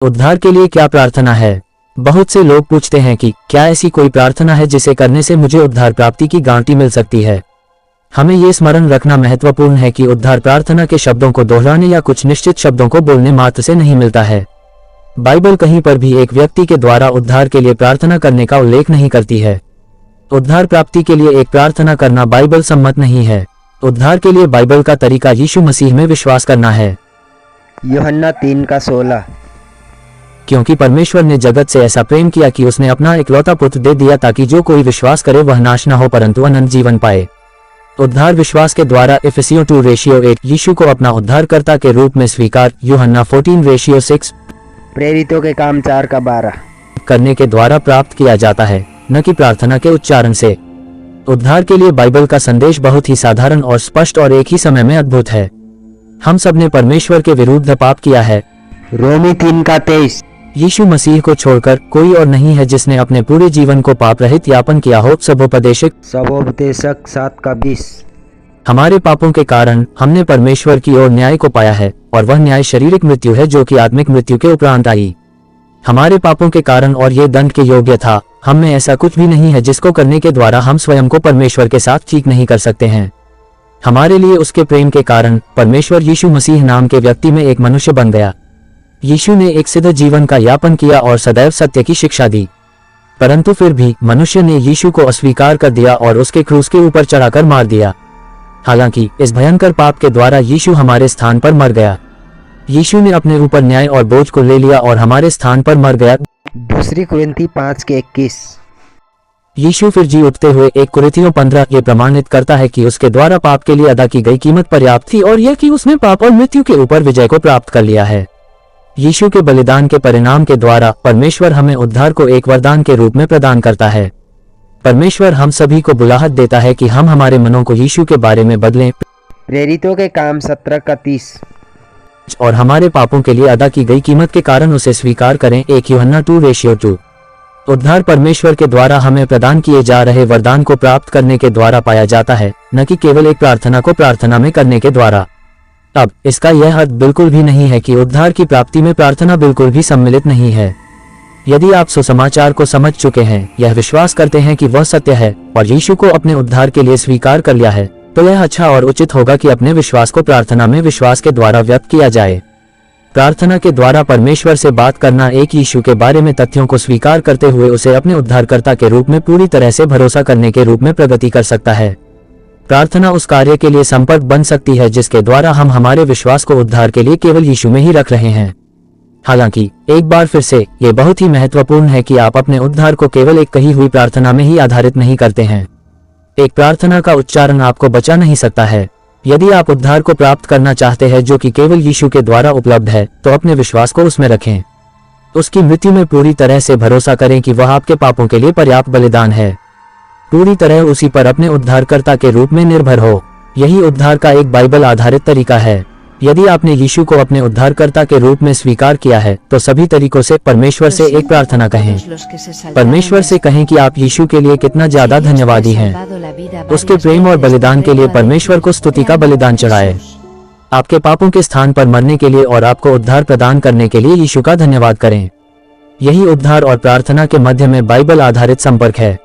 उद्धार के लिए क्या प्रार्थना है? बहुत से लोग पूछते हैं कि क्या ऐसी कोई प्रार्थना है जिसे करने से मुझे उद्धार प्राप्ति की गारंटी मिल सकती है। हमें ये स्मरण रखना महत्वपूर्ण है कि उद्धार प्रार्थना के शब्दों को दोहराने या कुछ निश्चित शब्दों को बोलने मात्र से नहीं मिलता है। बाइबल कहीं पर भी एक व्यक्ति के द्वारा उद्धार के लिए प्रार्थना करने का उल्लेख नहीं करती है। उद्धार प्राप्ति के लिए एक प्रार्थना करना बाइबल सम्मत नहीं है। उद्धार के लिए बाइबल का तरीका यीशु मसीह में विश्वास करना है। यूहन्ना 3:16। क्योंकि परमेश्वर ने जगत से ऐसा प्रेम किया कि उसने अपना इकलौता पुत्र दे दिया ताकि जो कोई विश्वास करे वह नाश न हो परंतु अनंत जीवन पाए। उद्धार विश्वास के द्वारा इफिसियों 2:8 यीशु को अपना उद्धारकर्ता के रूप में स्वीकार, यूहन्ना 14:6 प्रेरितों के काम 4:12 करने के द्वारा प्राप्त किया जाता है, न कि प्रार्थना के उच्चारण से। उद्धार के लिए बाइबल का संदेश बहुत ही साधारण और स्पष्ट और एक ही समय में अद्भुत है। हम सब ने परमेश्वर के विरुद्ध पाप किया है। रोमी 3:23 यीशु मसीह को छोड़कर कोई और नहीं है जिसने अपने पूरे जीवन को पाप रहित यापन किया हो। सबोपदेशक 7:20 हमारे पापों के कारण हमने परमेश्वर की ओर न्याय को पाया है और वह न्याय शारीरिक मृत्यु है जो कि आत्मिक मृत्यु के उपरांत आई। हमारे पापों के कारण और ये दंड के योग्य था। हम में ऐसा कुछ भी नहीं है जिसको करने के द्वारा हम स्वयं को परमेश्वर के साथ ठीक नहीं कर सकते हैं। हमारे लिए उसके प्रेम के कारण परमेश्वर यीशु मसीह नाम के व्यक्ति में एक मनुष्य बन गया। यीशु ने एक सिद्ध जीवन का यापन किया और सदैव सत्य की शिक्षा दी, परंतु फिर भी मनुष्य ने यीशु को अस्वीकार कर दिया और उसके क्रूस के ऊपर चढ़ाकर मार दिया। हालांकि इस भयंकर पाप के द्वारा यीशु हमारे स्थान पर मर गया। यीशु ने अपने ऊपर न्याय और बोझ को ले लिया और हमारे स्थान पर मर गया। 2 कुरिन्थी 5:21 यीशु फिर जी उठते हुए 1 कुरिन्थियों 15 ये प्रमाणित करता है कि उसके द्वारा पाप के लिए अदा की गई कीमत पर्याप्त थी और यह कि उसने पाप और मृत्यु के ऊपर विजय को प्राप्त कर लिया है। यीशु के बलिदान के परिणाम के द्वारा परमेश्वर हमें उद्धार को एक वरदान के रूप में प्रदान करता है। परमेश्वर हम सभी को बुलाहट देता है कि हम हमारे मनों को यीशु के बारे में बदलें। प्रेरितों के काम 17:30 और हमारे पापों के लिए अदा की गई कीमत के कारण उसे स्वीकार करें। 1 यूहन्ना 2:2 उद्धार परमेश्वर के द्वारा हमें प्रदान किए जा रहे वरदान को प्राप्त करने के द्वारा पाया जाता है, न कि केवल एक प्रार्थना को प्रार्थना में करने के द्वारा। अब इसका यह अर्थ बिल्कुल भी नहीं है कि उद्धार की प्राप्ति में प्रार्थना बिल्कुल भी सम्मिलित नहीं है। यदि आप सुसमाचार को समझ चुके हैं, यह विश्वास करते हैं कि वह सत्य है और यीशु को अपने उद्धार के लिए स्वीकार कर लिया है, तो यह अच्छा और उचित होगा कि अपने विश्वास को प्रार्थना में विश्वास के द्वारा व्यक्त किया जाए। प्रार्थना के द्वारा परमेश्वर से बात करना एक यीशु के बारे में तथ्यों को स्वीकार करते हुए उसे अपने उद्धारकर्ता के रूप में पूरी तरह से भरोसा करने के रूप में प्रगति कर सकता है। प्रार्थना उस कार्य के लिए संपर्क बन सकती है जिसके द्वारा हम हमारे विश्वास को उद्धार के लिए केवल यीशु में ही रख रहे हैं। हालांकि एक बार फिर से ये बहुत ही महत्वपूर्ण है कि आप अपने उद्धार को केवल एक कही हुई प्रार्थना में ही आधारित नहीं करते हैं। एक प्रार्थना का उच्चारण आपको बचा नहीं सकता है। यदि आप उद्धार को प्राप्त करना चाहते हैं जो कि केवल यीशु के द्वारा उपलब्ध है, तो अपने विश्वास को उसमें रखें। उसकी मृत्यु में पूरी तरह से भरोसा करें कि वह आपके पापों के लिए पर्याप्त बलिदान है। पूरी तरह उसी पर अपने उद्धारकर्ता के रूप में निर्भर हो। यही उद्धार का एक बाइबल आधारित तरीका है। यदि आपने यीशु को अपने उद्धारकर्ता के रूप में स्वीकार किया है, तो सभी तरीकों से परमेश्वर से एक प्रार्थना कहें। परमेश्वर से कहें कि आप यीशु के लिए कितना ज्यादा धन्यवादी हैं। उसके प्रेम और बलिदान के लिए परमेश्वर को स्तुति का बलिदान चढ़ाएं। आपके पापों के स्थान पर मरने के लिए और आपको उद्धार प्रदान करने के लिए यीशु का धन्यवाद करें। यही उद्धार और प्रार्थना के मध्य में बाइबल आधारित संपर्क है।